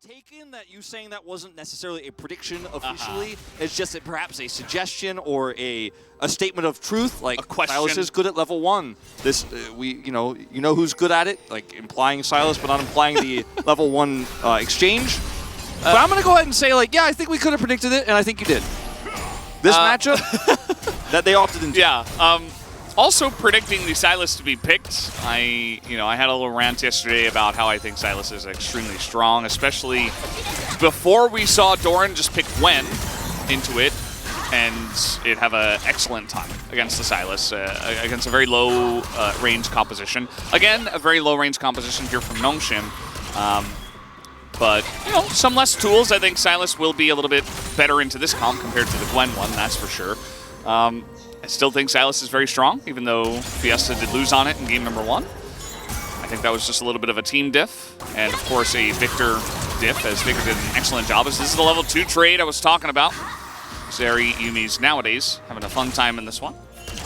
taken that you saying that wasn't necessarily a prediction officially. It's just that perhaps a suggestion or a statement of truth, like Silas is good at level 1. This you know who's good at it, like implying Silas, but not implying the level 1 exchange. But I'm gonna go ahead and say, like, yeah, I think we could have predicted it, and I think you did. This matchup that they opted into. Yeah. Also predicting the Silas to be picked. I had a little rant yesterday about how I think Silas is extremely strong, especially before we saw Doran just pick Gwen into it and it have an excellent time against the Silas, against a very low range composition. Again, a very low range composition here from Nongshim. But, some less tools. I think Silas will be a little bit better into this comp compared to the Gwen one, that's for sure. I still think Silas is very strong, even though Fiesta did lose on it in game number 1. I think that was just a little bit of a team diff, and of course a Victor diff, as Victor did an excellent job. This is the level 2 trade I was talking about. Zeri, Yumi's nowadays having a fun time in this one.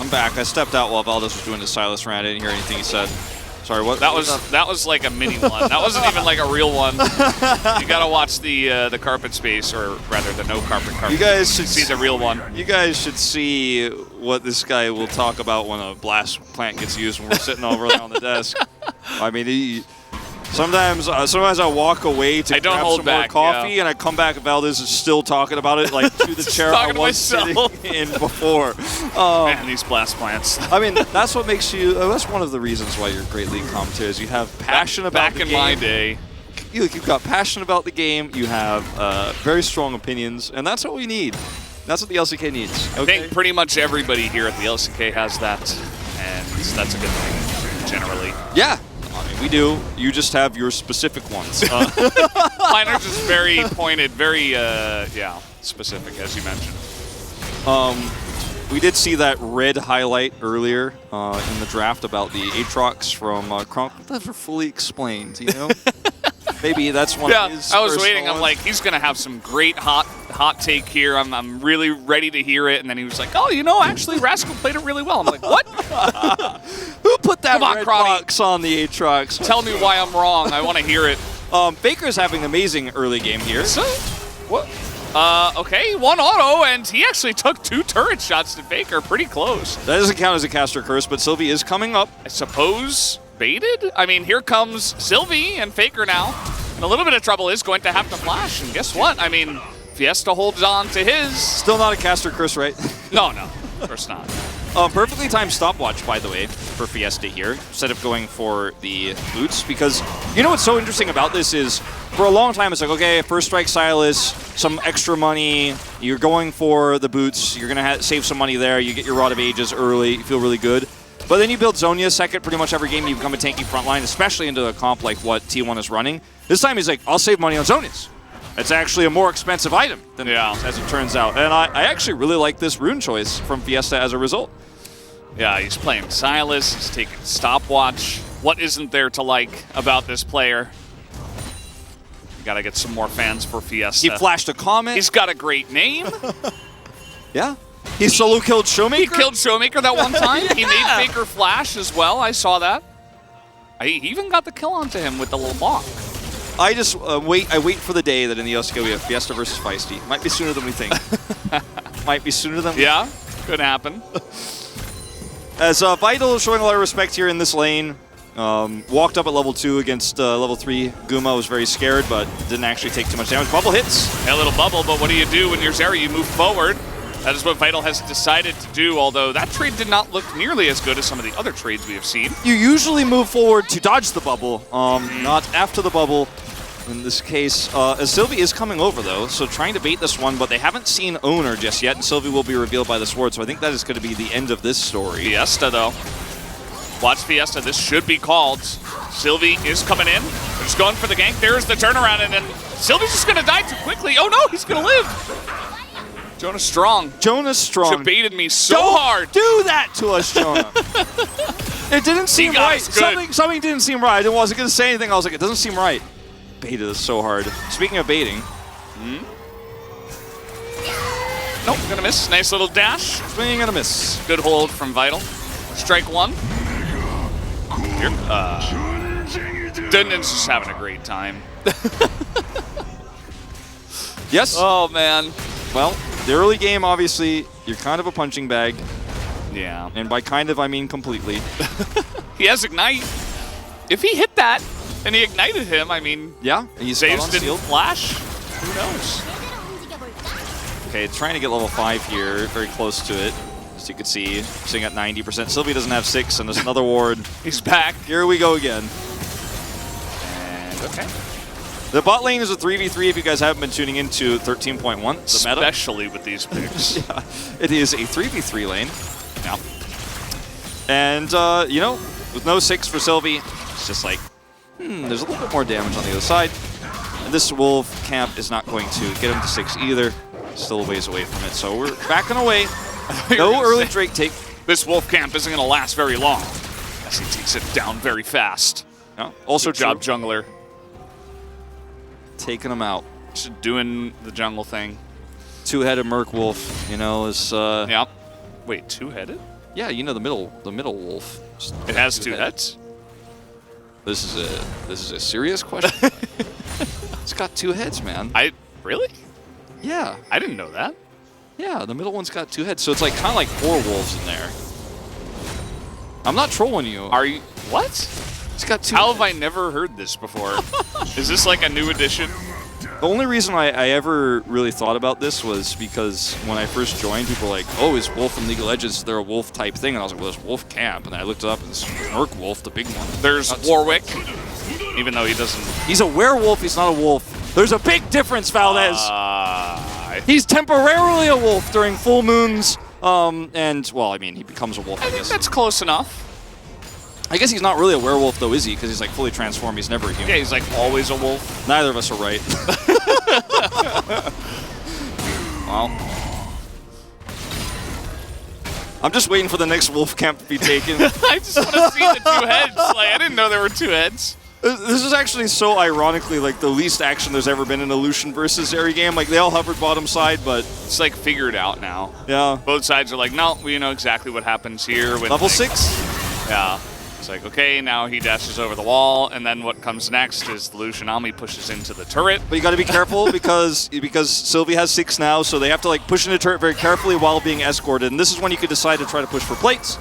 I'm back. I stepped out while Valdez was doing the Silas rant. I didn't hear anything he said. Sorry, what? That was like a mini one. That wasn't even like a real one. You gotta watch the carpet space, or rather the no carpet. You guys should see the real one. You guys should see what this guy will talk about when a blast plant gets used when we're sitting over there on the desk. I mean, sometimes I walk away to grab some more coffee, and I come back and Valdez is still talking about it, like to the chair I was sitting in before. Man, these blast plants. I mean, that's what makes you. That's one of the reasons why you're a great league commentator, is you have passion about the game. Back in my day. You've got passion about the game. You have very strong opinions, and that's what we need. That's what the LCK needs. Okay? I think pretty much everybody here at the LCK has that, and that's a good thing, generally. Yeah. I mean, we do. You just have your specific ones. Mine are just very pointed, very, specific, as you mentioned. We did see that red highlight earlier in the draft about the Aatrox from Kronk. Never fully explained, Maybe that's one of his I was waiting. ones. I'm like, he's going to have some great hot take here. I'm really ready to hear it. And then he was like, oh, actually, Rascal played it really well. I'm like, what? Who put that red box on the Aatrox? Tell me why I'm wrong. I want to hear it. Faker's having an amazing early game here. So, what? Okay, 1 auto, and he actually took 2 turret shots to Faker. Pretty close. That doesn't count as a caster curse, but Sylvie is coming up. I suppose baited? I mean, here comes Sylvie and Faker now. And a little bit of trouble is going to have to flash. And guess what? I mean, Fiesta holds on to his. Still not a caster curse, right? No, of course not. Perfectly timed stopwatch, by the way, for Fiesta here, instead of going for the boots. Because what's so interesting about this is, for a long time, it's like, okay, first strike Silas, some extra money, you're going for the boots, you're going to save some money there, you get your Rod of Ages early, you feel really good. But then you build Zhonya second pretty much every game, you become a tanky frontline, especially into a comp like what T1 is running. This time he's like, I'll save money on Zhonya's. It's actually a more expensive item than as it turns out. And I actually really like this rune choice from Fiesta as a result. Yeah, he's playing Silas, he's taking stopwatch. What isn't there to like about this player? You gotta get some more fans for Fiesta. He flashed a comment. He's got a great name. Yeah. He solo killed Showmaker? He killed Showmaker that one time. He made Faker flash as well. I saw that. He even got the kill onto him with the little block. I just wait for the day that in the LCK we have Fiesta versus Feisty. Might be sooner than we think. Might be sooner than we think. Yeah, could happen. As Vital showing a lot of respect here in this lane. Walked up at level 2 against level 3. Guma was very scared, but didn't actually take too much damage. Bubble hits. A little bubble, but what do you do when you're Zeri? You move forward. That is what Vital has decided to do, although that trade did not look nearly as good as some of the other trades we have seen. You usually move forward to dodge the bubble, not after the bubble. In this case, Sylvie is coming over, though, so trying to bait this one, but they haven't seen Owner just yet, and Sylvie will be revealed by the sword, so I think that is going to be the end of this story. Fiesta, though. Watch Fiesta. This should be called. Sylvie is coming in. They're just going for the gank. There's the turnaround, and then Sylvie's just going to die too quickly. Oh, no, he's going to live. Jonah Strong. Jonah Strong. She baited me so hard. Do that to us, Jonah. It didn't seem right. Something didn't seem right. I wasn't going to say anything. I was like, it doesn't seem right. Baited us so hard. Speaking of baiting. Nope, gonna miss. Nice little dash. Swinging and a miss. Good hold from Vital. Strike 1. Here. Dundan's just having a great time. Yes. Oh, man. Well, the early game, obviously, you're kind of a punching bag. Yeah. And by kind of, I mean completely. He has Ignite. If he hit that and he ignited him, I mean, Yeah. And he's saves on didn't sealed. flash. Who knows? Okay, trying to get level 5 here. Very close to it. As you can see, sitting at 90%. Sylvie doesn't have 6, and there's another ward. He's back. Here we go again. And okay. The bot lane is a 3v3 if you guys haven't been tuning into 13.1, the meta. Especially with these picks. Yeah, it is a 3v3 lane. Yeah. And, you know, with no 6 for Sylvie, it's just like, there's a little bit more damage on the other side. And this Wolf camp is not going to get him to 6 either. Still a ways away from it, so we're backing away. No early Drake take. This Wolf camp isn't going to last very long, as he takes it down very fast. No. Also, Good job, jungler. Taking him out. Just doing the jungle thing. Two-headed Merc Wolf, you know, is Yep. Wait, two-headed? yeah, you know the middle wolf. Just It has two heads. heads? This is a serious question. It's got 2 heads, man. Really? Yeah. I didn't know that. Yeah, the middle one's got 2 heads, so it's like kind of like 4 wolves in there. I'm not trolling you. Are you? What? It's got 2 How heads. have I never heard this before? Is this like a new addition? The only reason I ever really thought about this was because when I first joined, people were like, oh, is Wolf in League of Legends, they're a wolf type thing? And I was like, well, there's Wolf Camp. And then I looked it up, and it's Merc Wolf, the big one. There's Warwick, even though he doesn't. He's a werewolf, he's not a wolf. There's a big difference, Valdez. He's temporarily a wolf during full moons. And, well, I mean, he becomes a wolf, I I think guess. that's close enough. I guess he's not really a werewolf, though, is he? Because he's, like, fully transformed. He's never a human. Yeah, he's like always a wolf. Neither of us are right. Well, I'm just waiting for the next wolf camp to be taken. I just want to see the 2 heads. Like, I didn't know there were 2 heads. This is actually so ironically like the least action there's ever been in a Lucian versus Zeri game. Like, they all hovered bottom side, but It's like figured out now. yeah. Both sides are like, no, we know exactly what happens here. When, Level like, 6? Yeah. It's like, okay, now he dashes over the wall, and then what comes next is the Lucian Ami pushes into the turret. But you got to be careful because Sylvie has 6 now, so they have to like push into the turret very carefully while being escorted. And this is when you could decide to try to push for plates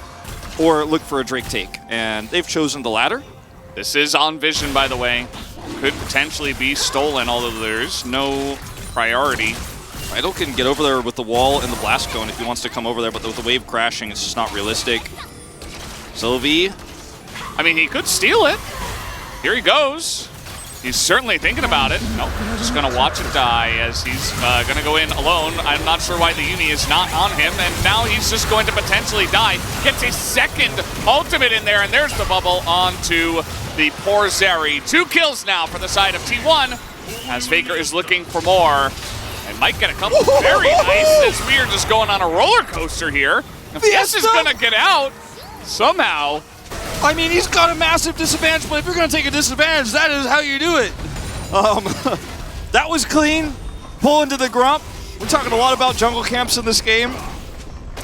or look for a Drake take. And they've chosen the latter. This is on Vision, by the way. Could potentially be stolen, although there's no priority. Idol can get over there with the wall and the blast cone if he wants to come over there, but with the wave crashing, it's just not realistic. Sylvie. I mean, he could steal it. Here he goes. He's certainly thinking about it. Nope, just going to watch it die as he's going to go in alone. I'm not sure why the Uni is not on him, and now he's just going to potentially die. Gets a second ultimate in there, and there's the bubble onto the poor Zeri. 2 kills now for the side of T1, as Faker is looking for more. And might get a couple very nice, as we are just going on a roller coaster here. If this is going to get out somehow. I mean, he's got a massive disadvantage, but if you're going to take a disadvantage, that is how you do it. That was clean. Pull into the Grump. We're talking a lot about jungle camps in this game.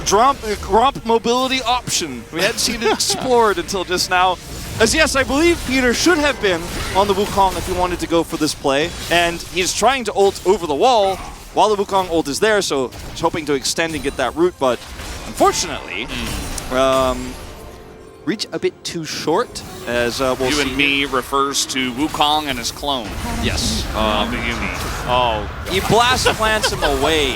Grump mobility option. We hadn't seen it explored until just now. As yes, I believe Peter should have been on the Wukong if he wanted to go for this play. And he's trying to ult over the wall while the Wukong ult is there, so he's hoping to extend and get that root, but unfortunately, reach a bit too short, as we'll You see. and me refers to Wukong and his clone. Yes. The Yumi. Oh, He blast plants him away.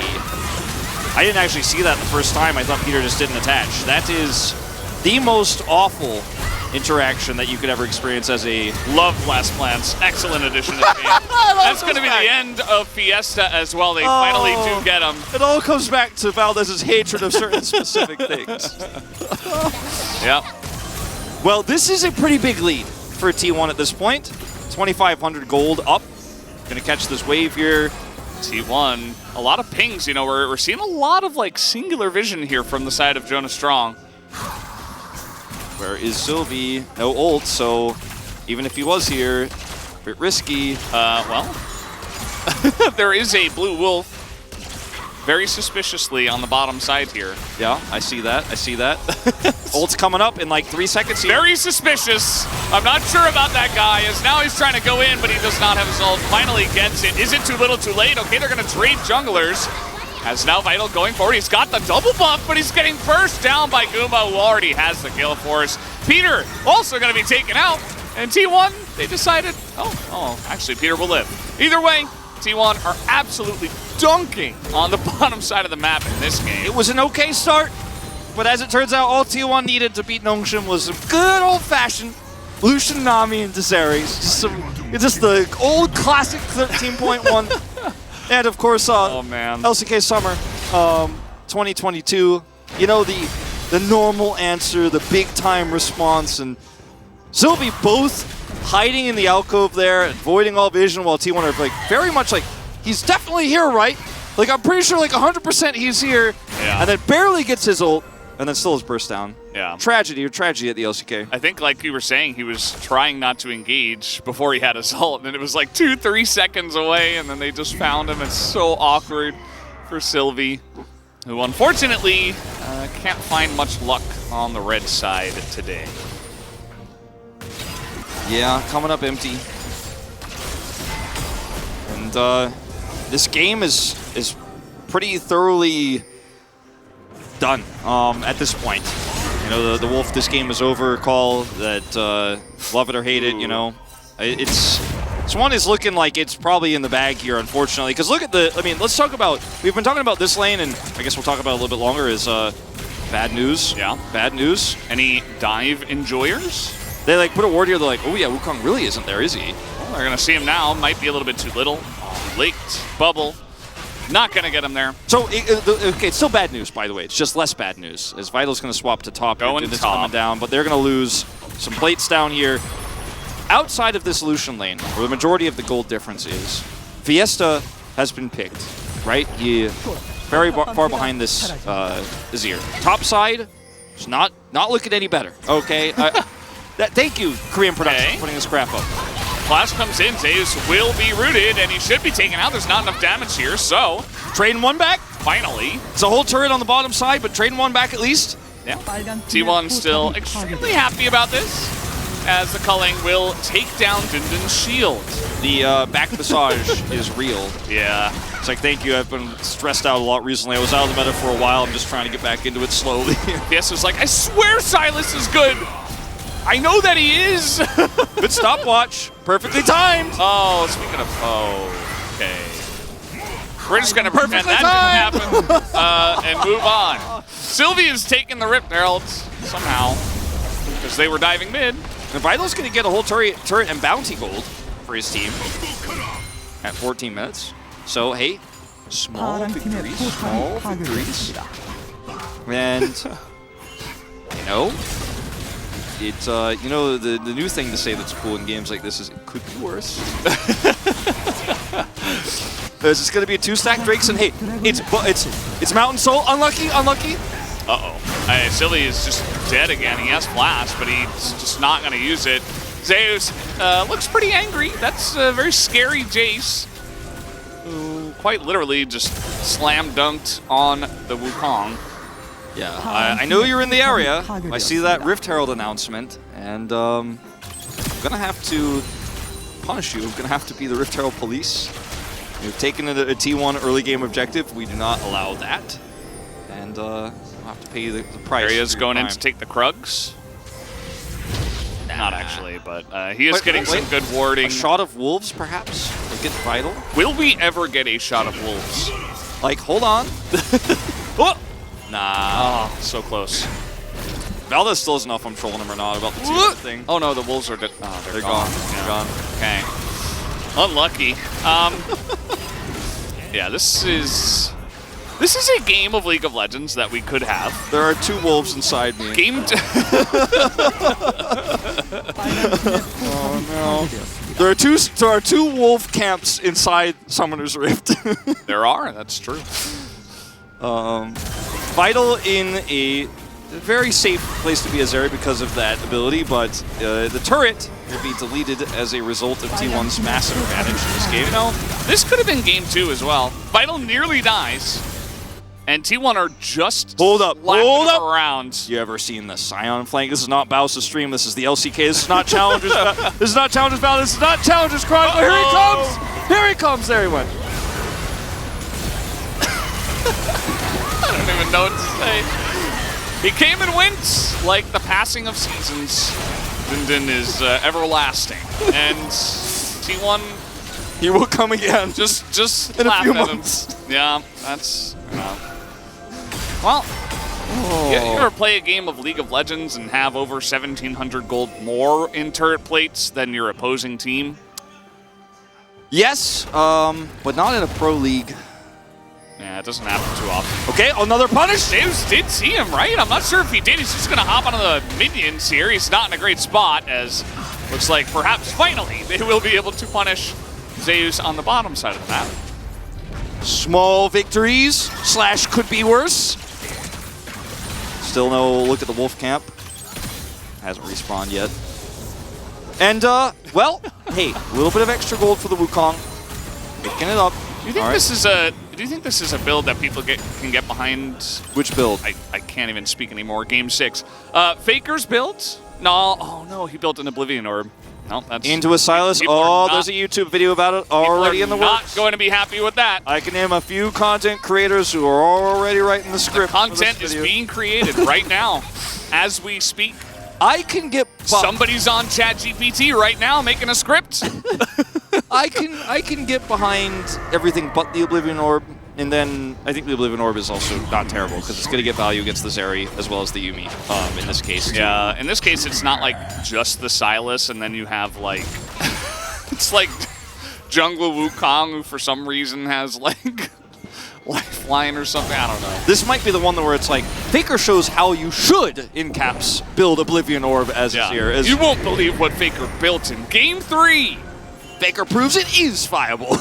I didn't actually see that the first time. I thought Peter just didn't attach. That is the most awful interaction that you could ever experience as a... love blast plants. Excellent addition to the game. That's going to be the end of Fiesta as well. They finally do get him. It all comes back to Valdez's hatred of certain specific things. Yep. Well, this is a pretty big lead for T1 at this point. 2,500 gold up. Gonna catch this wave here. T1, a lot of pings. You know, we're seeing a lot of like singular vision here from the side of Jonas Strong. Where is Sylvie? No ult, so even if he was here, a bit risky. Well, there is a blue wolf. very suspiciously on the bottom side here. Yeah, I see that. I see that. Ult's coming up in like 3 seconds here. Very suspicious. I'm not sure about that guy, as now he's trying to go in, but he does not have his ult. Finally gets it. Is it too little, too late? Okay, they're going to trade junglers. As now Vital going forward. He's got the double buff, but he's getting burst down by Guma, who already has the kill for us. Peter also going to be taken out. And T1, they decided, actually, Peter will live. Either way, T1 are absolutely dunking on the bottom side of the map in this game. It was an okay start, but as it turns out, all T1 needed to beat Nongshim was some good old-fashioned Lucian, Nami, and Desiree. Just the old classic 13.1. And of course, LCK Summer 2022. You know, the normal answer, the big-time response, and Sylvie both hiding in the alcove there, avoiding all vision, while T1 are like very much like, he's definitely here, right? Like, I'm pretty sure like 100% he's here, and then barely gets his ult, and then still is burst down. Yeah. Tragedy at the LCK. I think, like you were saying, he was trying not to engage before he had his ult, and it was like 2-3 seconds away, and then they just found him. It's so awkward for Sylvie, who unfortunately can't find much luck on the red side today. Yeah, coming up empty. And this game is pretty thoroughly done at this point. You know, the Wolf, this game is over call that love it or hate it, you know. This one is looking like it's probably in the bag here, unfortunately. Because look at let's talk about, we've been talking about this lane, and I guess we'll talk about it a little bit longer, is bad news. Yeah. Bad news. Any dive enjoyers? They like put a ward here, they're like, oh yeah, Wukong really isn't there, is he? Well, they're going to see him now. Might be a little bit too little. Late bubble. Not going to get him there. So, okay, it's still bad news, by the way. It's just less bad news, as Vital's going to swap to top. Going it's top. Coming down, but they're going to lose some plates down here. Outside of this Lucian lane, where the majority of the gold difference is, Fiesta has been picked, right? He very far behind this Azir. Top side, it's not looking any better, okay? Thank you, Korean Production, for putting this crap up. Flash comes in, Zeus will be rooted, and he should be taken out. There's not enough damage here, so trading one back. Finally. It's a whole turret on the bottom side, but trading one back at least. Yeah. T1 still extremely happy about this, as the culling will take down Dindin's shield. The back massage is real. Yeah. It's like, thank you, I've been stressed out a lot recently. I was out of the meta for a while. I'm just trying to get back into it slowly. Fiesta's like, I swear Silas is good. I know that he is. Good stopwatch. Perfectly timed. Oh, speaking of, okay. We're just going to pretend that didn't happen and move on. Sylvie is taking the Rip Herald somehow because they were diving mid. And Vital's going to get a whole turret and bounty gold for his team at 14 minutes. So, hey, small victories. And, you know, it's, you know, the new thing to say that's cool in games like this is it could be worse. There's just going to be a 2-stack Drakes, and hey, it's Mountain Soul. Unlucky. Uh-oh. Sylvie is just dead again. He has Flash, but he's just not going to use it. Zeus looks pretty angry. That's a very scary Jace, who quite literally just slam dunked on the Wukong. Yeah, I know you're in the area. I see that Rift Herald announcement, and I'm gonna have to punish you. I'm gonna have to be the Rift Herald police. You've taken a T1 early game objective. We do not allow that, and we'll have to pay the price. There he is going in to take the Krugs. Not actually, but he is getting some good warding. A shot of Wolves, perhaps? Against Vital? Will we ever get a shot of Wolves? Like, hold on. Oh! Nah. Oh, so close. Valdez still doesn't know if I'm trolling him or not about the two thing. Oh no, the Wolves are dead. Oh, they're gone. They're gone. Okay. Unlucky. Yeah, this is a game of League of Legends that we could have. There are 2 wolves inside me. Oh no. There are two wolf camps inside Summoner's Rift. There are, that's true. Vital in a very safe place to be Azeri because of that ability, but the turret will be deleted as a result of T1's massive advantage in this game. You know, this could have been game 2 as well. Vital nearly dies, And T1 are just hold up around. You ever seen the Scion flank? This is not Bowser's stream. This is the LCK. This is not Challengers. This is not Challengers Battle. This is not Challengers Chronicle. Here he comes. Here he comes. There he went. I don't even know what to say. He came and went like the passing of seasons. Din is everlasting. And T1, he will come again. Just in a laugh few at months. him. Yeah, that's well. You ever play a game of League of Legends and have over 1,700 gold more in turret plates than your opposing team? Yes, but not in a pro league. Yeah, it doesn't happen too often. Okay, another punish. Zeus did see him, right? I'm not sure if he did. He's just going to hop onto the minions here. He's not in a great spot, as looks like perhaps finally they will be able to punish Zeus on the bottom side of the map. Small victories / could be worse. Still no look at the Wolf camp. Hasn't respawned yet. And, well, hey, a little bit of extra gold for the Wukong. Picking it up. Do you think this is a build that people can get behind? Which build? I can't even speak anymore. Game 6. Faker's build? No. Oh no, he built an Oblivion Orb. No, that's into a Silas. Oh, there's a YouTube video about it already in the works. Not going to be happy with that. I can name a few content creators who are already writing the script. The content is being created right now, as we speak. I can get somebody's on ChatGPT right now making a script. I can get behind everything but the Oblivion Orb, and then I think the Oblivion Orb is also not terrible because it's going to get value against the Zeri as well as the Yuumi in this case. Yeah, in this case it's not like just the Silas, and then you have like it's like Jungle Wukong, who for some reason has like lifeline or something. I don't know. This might be the one where it's like Faker shows how you should, in caps, build Oblivion Orb as is here. You won't believe what Faker built in Game 3. Faker proves it is viable.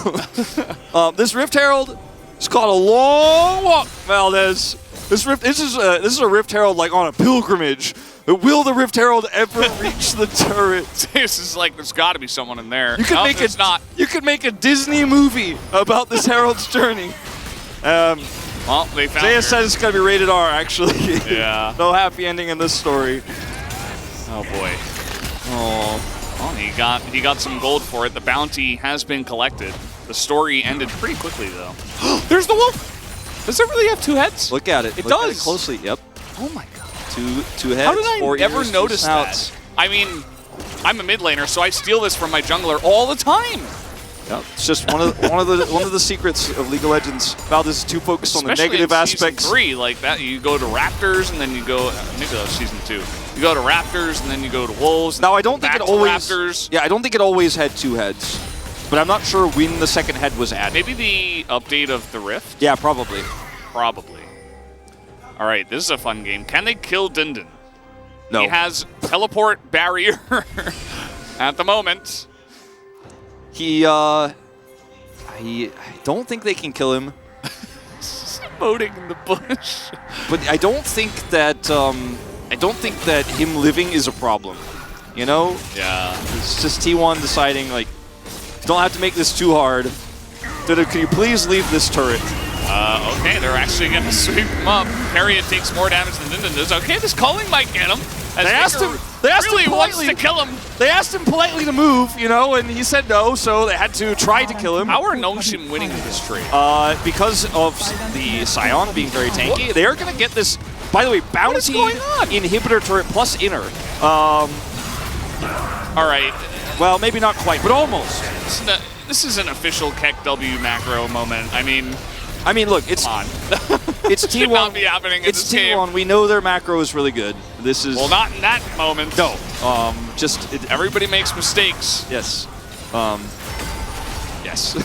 This Rift Herald has got a long walk, Valdez. This is a Rift Herald like on a pilgrimage. But will the Rift Herald ever reach the turret? This is like there's got to be someone in there. You could make a Disney movie about this Herald's journey. Well, they found Zaya said it's gonna be rated R. Actually, yeah. No happy ending in this story. Oh boy. Oh. Well, he got some gold for it. The bounty has been collected. The story ended pretty quickly, though. There's the wolf! Does it really have 2 heads? Look at it. It Look does. at it closely. Yep. Oh my god. Two heads. How did I 4 never ears, notice 2 snouts. that? I mean, I'm a mid laner, so I steal this from my jungler all the time. Yep. It's just one of the secrets of League of Legends. Valdez is too focused on the negative aspects. Season 3, like that, you go to Raptors and then you go. Maybe that was season 2. You go to Raptors and then you go to Wolves. Now I don't think it always. Raptors. Yeah, I don't think it always had 2 heads, but I'm not sure when the second head was added. Maybe the update of the Rift. Yeah, probably. Probably. All right, this is a fun game. Can they kill Din? No. He has teleport barrier at the moment. I don't think they can kill him. Boating in the bush. But I don't think that him living is a problem. You know? Yeah. It's just T1 deciding like, you don't have to make this too hard. Can you please leave this turret? Okay, they're actually going to sweep him up. Harriet takes more damage than Din does. Okay, this calling might get him. They asked him really politely, wants to kill him. They asked him politely to move, you know, and he said no, so they had to try to kill him. How are Notion winning this trade? Because of the Scion being very tanky. They are going to get this, by the way, bounty inhibitor turret plus inner. All right. Well, maybe not quite, but almost. This is an official Keck W macro moment. I mean, look, it's on. It's T1. Not be happening it's in this T1. game. We know their macro is really good. This is not in that moment. No. Everybody makes mistakes. Yes. Yes.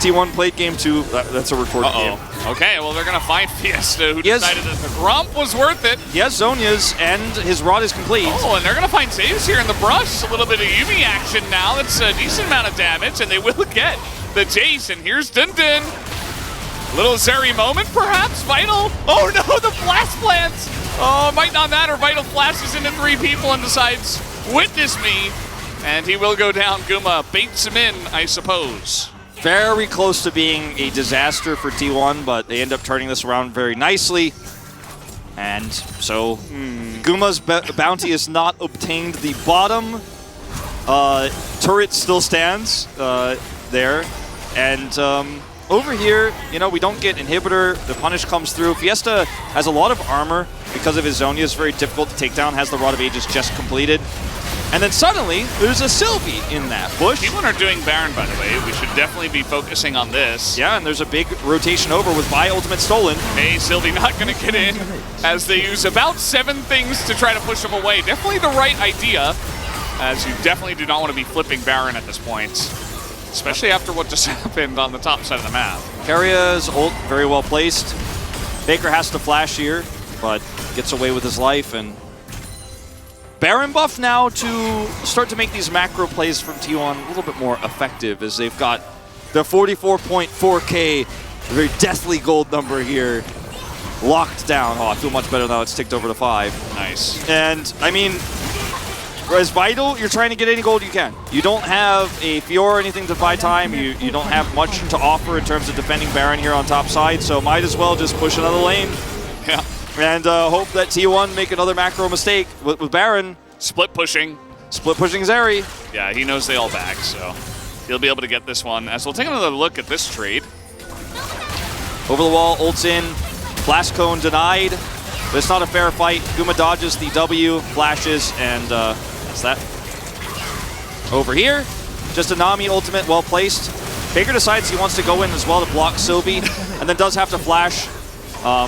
T1 played game 2. That's a recorded game. Okay, well they're gonna find Fiesta, who decided that the Grump was worth it. He has Zonia's, and his rod is complete. Oh, and they're gonna find Saves here in the brush. A little bit of Yuumi action now. That's a decent amount of damage, and they will get the chase. And here's Din. Little Zeri moment, perhaps? Vital? Oh no, the blast plants! Oh, might not matter. Vital flashes into 3 people and decides, witness me. And he will go down. Guma baits him in, I suppose. very close to being a disaster for T1, but they end up turning this around very nicely. And so Guma's bounty is not obtained. The bottom turret still stands there. And over here, you know, we don't get inhibitor. The punish comes through. Fiesta has a lot of armor because of his Zonia. It's very difficult to take down. Has the Rod of Ages just completed. And then suddenly, there's a Sylvie in that bush. T1 are doing Baron, by the way. We should definitely be focusing on this. Yeah, and there's a big rotation over with Vi ultimate stolen. Hey, Sylvie not going to get in as they use about 7 things to try to push him away. Definitely the right idea, as you definitely do not want to be flipping Baron at this point, especially after what just happened on the top side of the map. Karia's ult very well placed. Baker has to flash here, but gets away with his life. And Baron buff now to start to make these macro plays from T1 a little bit more effective, as they've got the 44.4K, very deathly gold number here, locked down. Oh, I feel much better now it's ticked over to 5. Nice. And, I mean, as Vital, you're trying to get any gold you can. You don't have a Fiora or anything to buy time. You don't have much to offer in terms of defending Baron here on top side, so might as well just push another lane. Yeah. And hope that T1 make another macro mistake with Baron. Split pushing. Split pushing Zeri. Yeah, he knows they all back, so he'll be able to get this one. As we'll take another look at this trade. Over the wall, ults in. Blast cone denied. But it's not a fair fight. Guma dodges the W, flashes, and that's that. Over here, just a Nami ultimate, well placed. Baker decides he wants to go in as well to block Sylvie, and then does have to flash.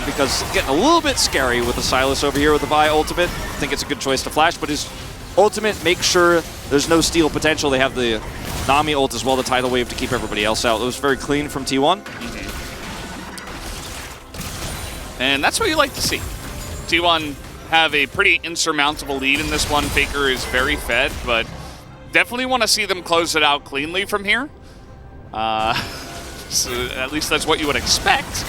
Because it's getting a little bit scary with the Sylas over here with the Vi ultimate. I think it's a good choice to flash, but his ultimate makes sure there's no steal potential. They have the Nami ult as well, the tidal wave to keep everybody else out. It was very clean from T1. And that's what you like to see. T1 have a pretty insurmountable lead in this one. Faker is very fed, but definitely want to see them close it out cleanly from here. So at least that's what you would expect.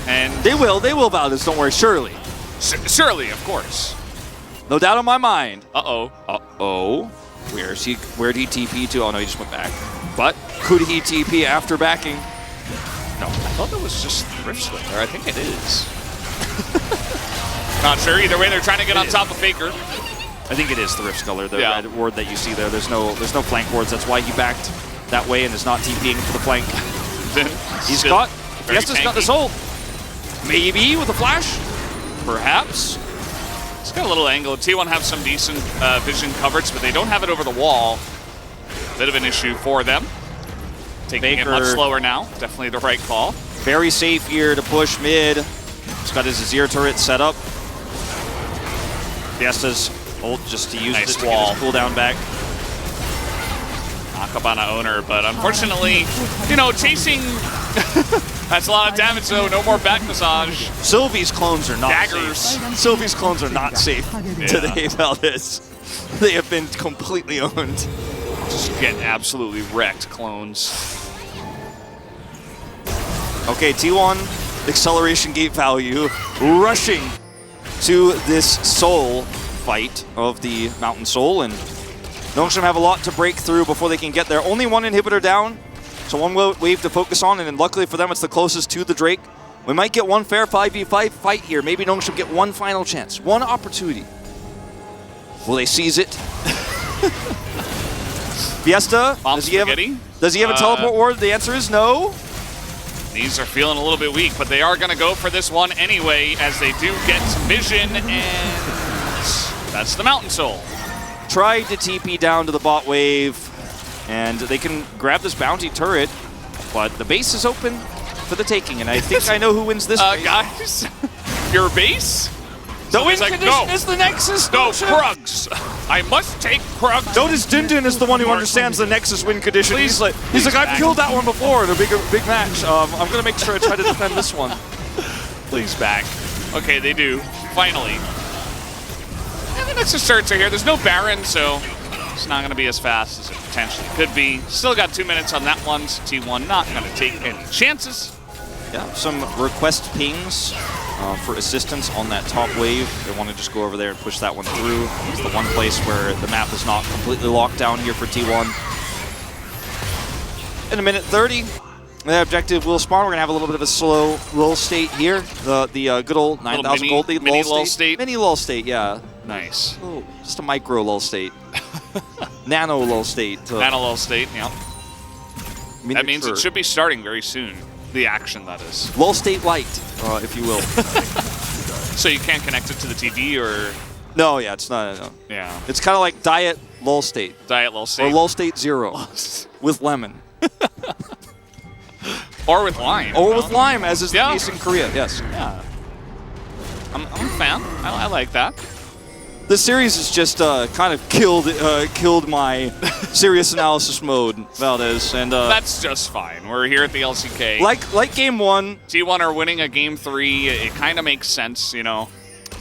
And They will Valdez, don't worry, surely. Surely, of course. No doubt in my mind. Uh-oh. Uh-oh. Where'd he TP to? Oh, no, he just went back. But could he TP after backing? No, I thought that was just Rift Splitter. I think it is. Not sure. Either way, they're trying to get on top of Faker. I think it is the Rift Sculler, the red ward that you see there. There's no flank wards. That's why he backed that way and is not TPing for the flank. Fiesta's got this ult. Maybe with a flash? Perhaps. It's got a little angle. T1 have some decent vision coverage, but they don't have it over the wall. Bit of an issue for them. Taking it much slower now. Definitely the right call. Very safe here to push mid. He's got his Azir turret set up. Fiesta's ult just to use it to get his cooldown back. Akabana owner, but unfortunately, you know, chasing... That's a lot of damage, though. No more back massage. Sylvie's clones are not Daggers. safe. Sylvie's clones are not safe today, Valdez. They have been completely owned. Just get absolutely wrecked, clones. Okay, T1, acceleration gate value, rushing to this soul fight of the Mountain Soul, and Nongshim have a lot to break through before they can get there. Only one inhibitor down. So one wave to focus on, and then luckily for them, it's the closest to the Drake. We might get one fair 5v5 fight here. Maybe Nongshim get one final chance, one opportunity. Will they seize it? Fiesta, does he have a teleport ward? The answer is no. These are feeling a little bit weak, but they are going to go for this one anyway, as they do get some vision, and that's the Mountain Soul. Tried to TP down to the bot wave, and they can grab this bounty turret, but the base is open for the taking, and I think I know who wins this race. Guys, your base? The win condition is the Nexus. No, Krugs. I must take Krugs. Notice Dundun is the one who understands the Nexus win condition. He's like, I've killed that one before in a big match. I'm going to make sure I try to defend this one. Please back. Okay, they do. Finally. And the Nexus turrets are here. There's no Baron, so it's not going to be as fast as it potentially could be. Still got 2 minutes on that one. So T1 not going to take any chances. Yeah, some request pings for assistance on that top wave. They want to just go over there and push that one through. It's the one place where the map is not completely locked down here for T1. in a minute 30. The objective will spawn. We're going to have a little bit of a slow lull state here. The good old 9,000 gold lead mini lull state. Mini lull state, yeah. Nice. Oh, just a micro lull state. Nano lull state. Nano lull state, yeah. That means it should be starting very soon. The action, that is. Lull state light, if you will. So you can't connect it to the TV, or? No, yeah, it's not. No. Yeah. It's kind of like diet lull state. Diet lull state. Or lull state 0 with lemon. Or with lime. Or with lime, as is the case in Korea, yes. Yeah. I'm a fan. I like that. This series has just kind of killed my serious analysis mode, Valdez, and that's just fine. We're here at the LCK. Like game 1, T1 are winning a game 3. It kind of makes sense, you know.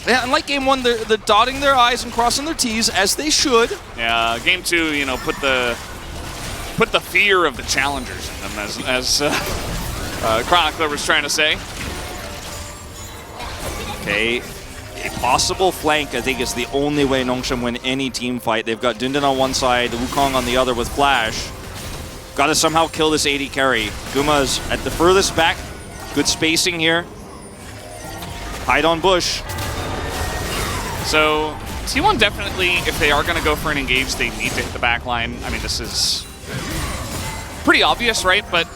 Yeah, and like game 1, they're dotting their I's and crossing their T's as they should. Yeah, game 2, you know, put the fear of the challengers in them, as Chronicler was trying to say. Okay. A possible flank, I think, is the only way Nongshim win any team fight. They've got Dundun on one side, Wukong on the other with Flash. Got to somehow kill this AD carry. Guma's at the furthest back. Good spacing here. Hide on bush. So T1 definitely, if they are going to go for an engage, they need to hit the back line. I mean, this is pretty obvious, right? But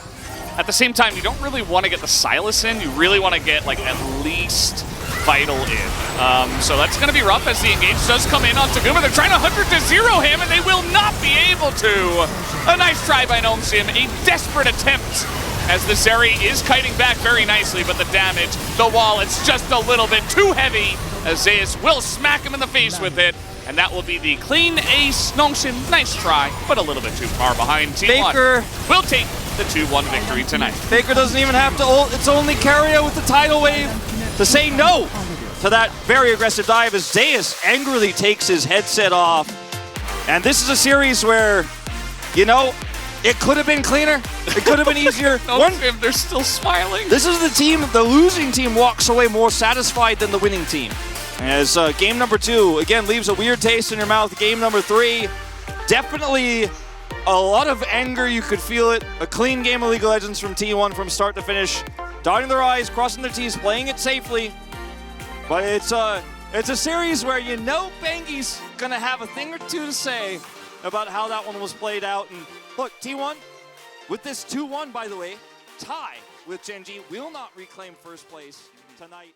at the same time, you don't really want to get the Sylas in. You really want to get, like, at least Vital in. So that's going to be rough as the engage does come in on Taguma. They're trying to 100-0 him, and they will not be able to. A nice try by Nongshim. A desperate attempt as the Zeri is kiting back very nicely, but the damage, the wall, it's just a little bit too heavy as Zeus will smack him in the face with it. And that will be the clean ace. Nongshim, nice try, but a little bit too far behind. T1 Faker will take the 2-1 victory tonight. Faker doesn't even have to ult. It's only Keria with the tidal wave to say no to that very aggressive dive as Zeus angrily takes his headset off. And this is a series where, you know, it could have been cleaner. It could have been easier. They're still smiling. This is the team, the losing team walks away more satisfied than the winning team. As game number 2, again, leaves a weird taste in your mouth. Game number 3, definitely a lot of anger. You could feel it. A clean game of League of Legends from T1 from start to finish. Dotting their I's, crossing their T's, playing it safely. But it's a series where you know Bengi's going to have a thing or two to say about how that one was played out. And look, T1, with this 2-1, by the way, tie with Gen G, will not reclaim first place tonight.